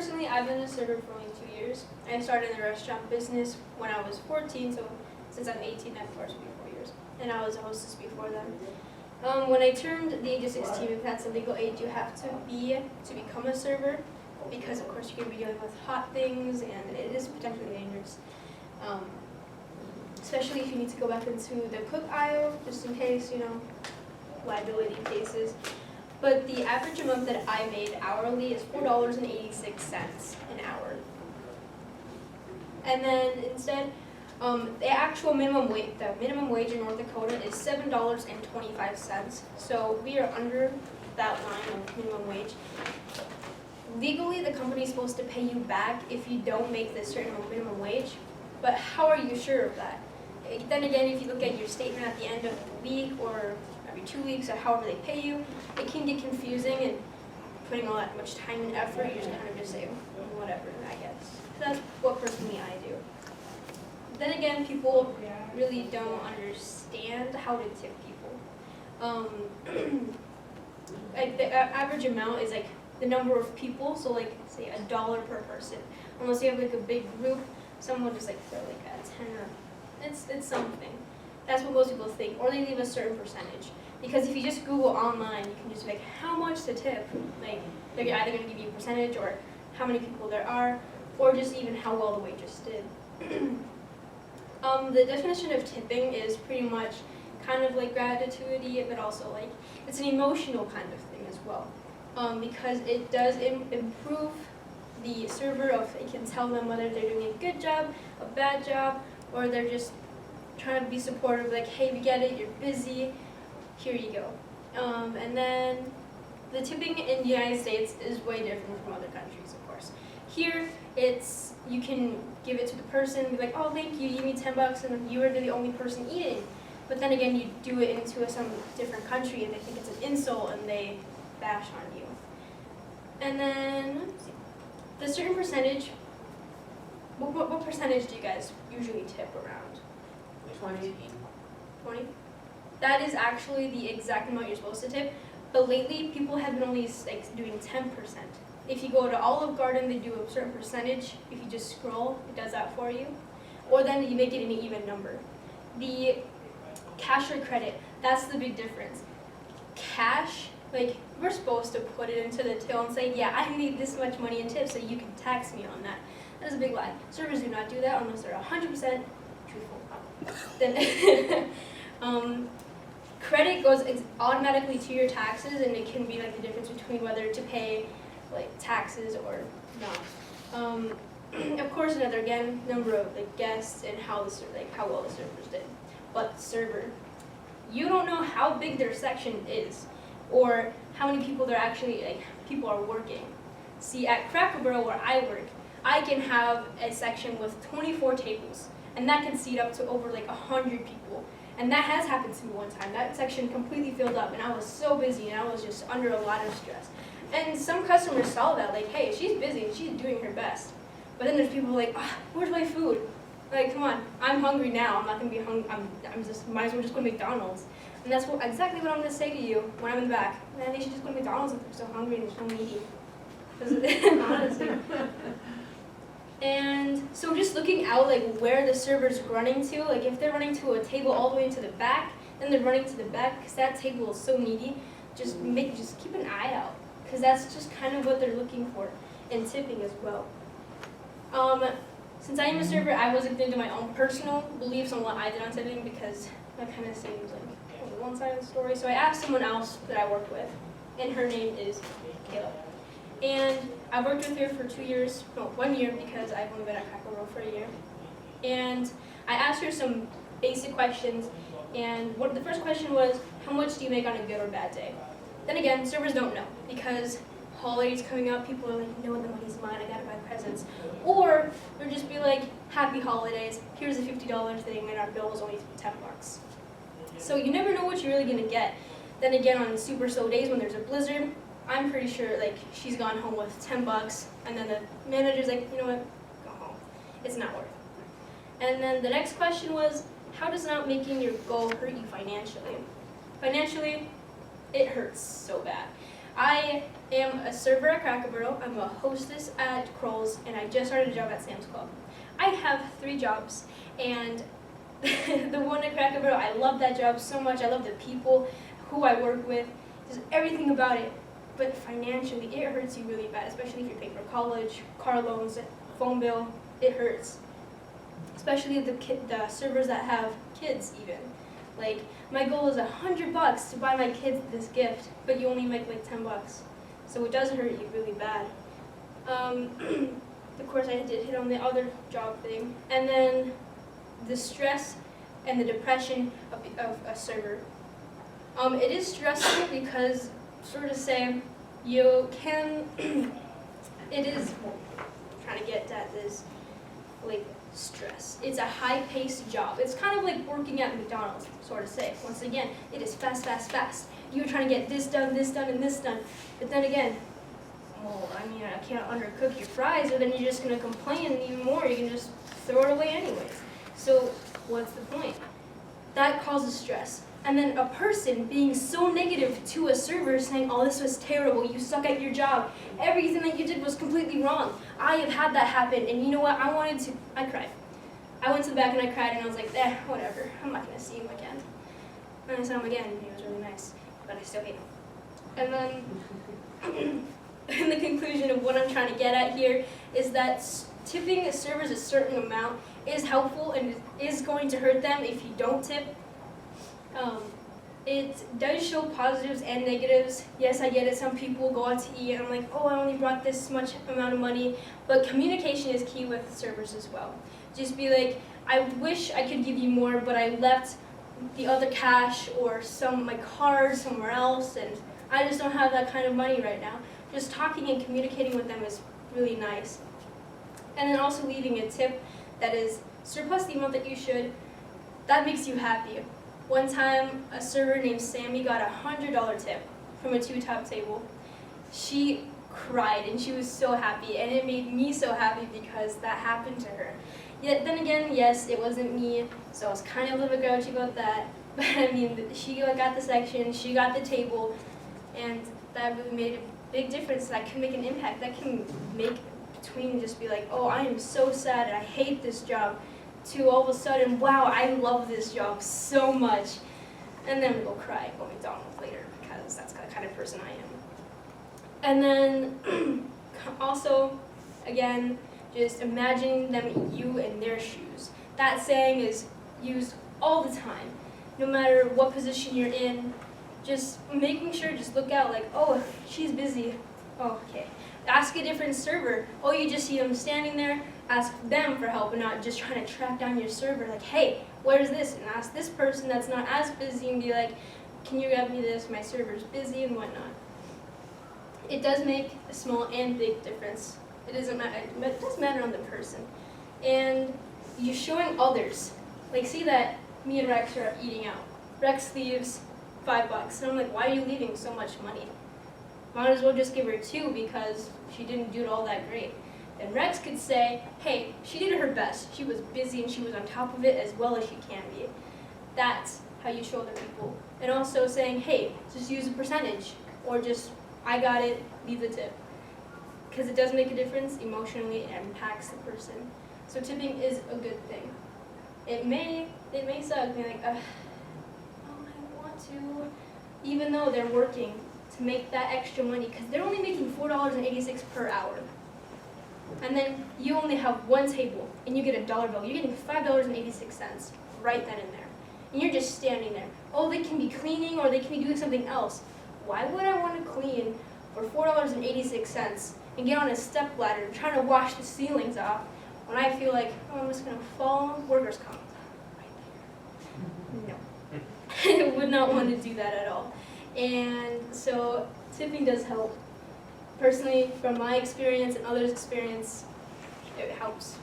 personally, I've been a server for only 2 years. I started in the restaurant business when I was 14, so since I'm 18, I've worked for 4 years. And I was a hostess before then. When I turned the age of 16, if that's a legal age, you have to become a server, because of course you can be dealing with hot things and it is potentially dangerous. Especially if you need to go back into the cook aisle, just in case, liability cases. But the average amount that I made hourly is $4.86 an hour. And then instead, the actual minimum wage in North Dakota is $7.25. So we are under that line of minimum wage. Legally, the company is supposed to pay you back if you don't make this certain minimum wage. But how are you sure of that? Then again, if you look at your statement at the end of the week or every 2 weeks or however they pay you, it can get confusing, and putting all that much time and effort, you just kind of just say, whatever, I guess. That's what personally I do. Then again, people really don't understand how to tip people. Like the average amount is like the number of people, so like say $1 per person. Unless you have like a big group, someone will just like throw like a 10 or it's something. That's what most people think, or they leave a certain percentage. Because if you just Google online, you can just be like, how much to tip? Like they're either going to give you a percentage, or how many people there are, or just even how well the waitress did. The definition of tipping is pretty much kind of like gratitude, but also like it's an emotional kind of thing as well, because it does improve the server. It can tell them whether they're doing a good job, a bad job, or they're just trying to be supportive, like, hey, we get it, you're busy, here you go. And then the tipping in the United States is way different from other countries, of course. Here, you can give it to the person, be like, oh, thank you, you give me $10, and you are the only person eating. But then again, you do it into some different country, and they think it's an insult, and they bash on you. And then, the certain percentage, what percentage do you guys usually tip around? 20? That is actually the exact amount you're supposed to tip, but lately people have been only like doing 10%. If you go to Olive Garden, they do a certain percentage. If you just scroll, it does that for you. Or then you make it an even number. The cash or credit, that's the big difference. Cash, like, we're supposed to put it into the till and say, yeah, I need this much money in tips so you can tax me on that. That is a big lie. Servers do not do that unless they're 100% truthful. Then credit goes automatically to your taxes, and it can be like the difference between whether to pay like taxes or not. Of course, another number of like guests and how well the servers did. But the server, you don't know how big their section is, or how many people they're actually people are working. See, at Cracker Barrel where I work, I can have a section with 24 tables, and that can seat up to over like 100 people. And that has happened to me one time. That section completely filled up, and I was so busy, and I was just under a lot of stress. And some customers saw that, like, hey, she's busy, and she's doing her best. But then there's people like, where's my food? Like, come on, I'm hungry now. I'm not gonna be hungry. Might as well just go to McDonald's. And that's exactly what I'm gonna say to you when I'm in the back. Man, they should just go to McDonald's if they're so hungry and so needy. Honestly. And so just looking out like where the server's running to, like if they're running to a table all the way into the back, then they're running to the back because that table is so needy. Just keep an eye out, because that's just kind of what they're looking for in tipping as well. Since I am a server, I wasn't into my own personal beliefs on what I did on tipping, because that kind of seems like a one-sided story. So I asked someone else that I worked with, and her name is Kayla. And I worked with her for 1 year, because I've only been at Cracker Barrel for a year. And I asked her some basic questions, and the first question was, how much do you make on a good or bad day? Then again, servers don't know, because holidays coming up, people are like, no, the money's mine, I gotta buy presents. Or they'll just be like, happy holidays, here's a $50 thing, and our bill was only $10. So you never know what you're really gonna get. Then again, on super slow days when there's a blizzard, I'm pretty sure like she's gone home with $10, and then the manager's like, you know what, go home. It's not worth it. And then the next question was, how does not making your goal hurt you financially? Financially, it hurts so bad. am a server at Cracker Barrel, I'm a hostess at Kroll's, and I just started a job at Sam's Club. I have 3 jobs, and the one at Cracker Barrel, I love that job so much. I love the people, who I work with, just everything about it. But financially, it hurts you really bad, especially if you're paying for college, car loans, phone bill. It hurts, especially the servers that have kids even. Like, my goal is $100 to buy my kids this gift, but you only make like $10. So it does hurt you really bad. Of course, I did hit on the other job thing. And then the stress and the depression of a server. It is stressful because, sort of say, you can, it is, trying to get at this, like, stress. It's a high-paced job. It's kind of like working at McDonald's, sort of say. Once again, it is fast, fast, fast. You're trying to get this done, and this done. But then again, well, I mean, I can't undercook your fries, or then you're just going to complain even more. You can just throw it away anyways. So what's the point? That causes stress. And then a person being so negative to a server saying, oh, this was terrible, you suck at your job, everything that you did was completely wrong. I have had that happen, and you know what, I cried. I went to the back and I cried, and I was like, whatever, I'm not going to see him again. And I saw him again, and he was really nice, but I still hate him. And then, in the conclusion of what I'm trying to get at here is that tipping servers a certain amount is helpful and is going to hurt them if you don't tip. It does show positives and negatives. Yes, I get it. Some people go out to eat and I'm like, oh, I only brought this much amount of money. But communication is key with servers as well. Just be like, I wish I could give you more, but I left the other cash or my card somewhere else, and I just don't have that kind of money right now. Just talking and communicating with them is really nice. And then also leaving a tip that is surplus the amount that you should. That makes you happy. One time, a server named Sammy got a $100 tip from a 2-top table. She cried and she was so happy, and it made me so happy because that happened to her. Yet then again, yes, it wasn't me, so I was kind of a little bit grouchy about that. But I mean, she got the section, she got the table, and that really made a big difference. That can make an impact. That can make between just be like, oh, I am so sad and I hate this job, to all of a sudden, wow, I love this job so much. And then we'll cry at McDonald's later because that's the kind of person I am. And then also, again, just imagining them you in their shoes. That saying is used all the time. No matter what position you're in, just making sure, just look out like, oh, she's busy. Oh, okay. Ask a different server. Oh, you just see them standing there, ask them for help and not just trying to track down your server. Like, hey, where's this? And ask this person that's not as busy and be like, can you grab me this? My server's busy and whatnot. It does make a small and big difference. It doesn't matter, but it does matter on the person. And you're showing others. Like, see that me and Rex are eating out. Rex leaves $5, and I'm like, why are you leaving so much money? Might as well just give her 2 because she didn't do it all that great. And Rex could say, hey, she did her best. She was busy and she was on top of it as well as she can be. That's how you show other people. And also saying, hey, just use a percentage, or just, I got it, leave the tip. Because it does make a difference emotionally, it impacts the person. So tipping is a good thing. It may suck, being like, oh, I want to, even though they're working to make that extra money, because they're only making $4.86 per hour. And then you only have one table, and you get a dollar bill. You're getting $5.86 right then and there. And you're just standing there. Oh, they can be cleaning, or they can be doing something else. Why would I want to clean for $4.86 and get on a step ladder trying to wash the ceilings off when I feel like, oh, I'm just going to fall on workers' comp right there? No. I would not want to do that at all. And so tipping does help. Personally, from my experience and others' experience, it helps.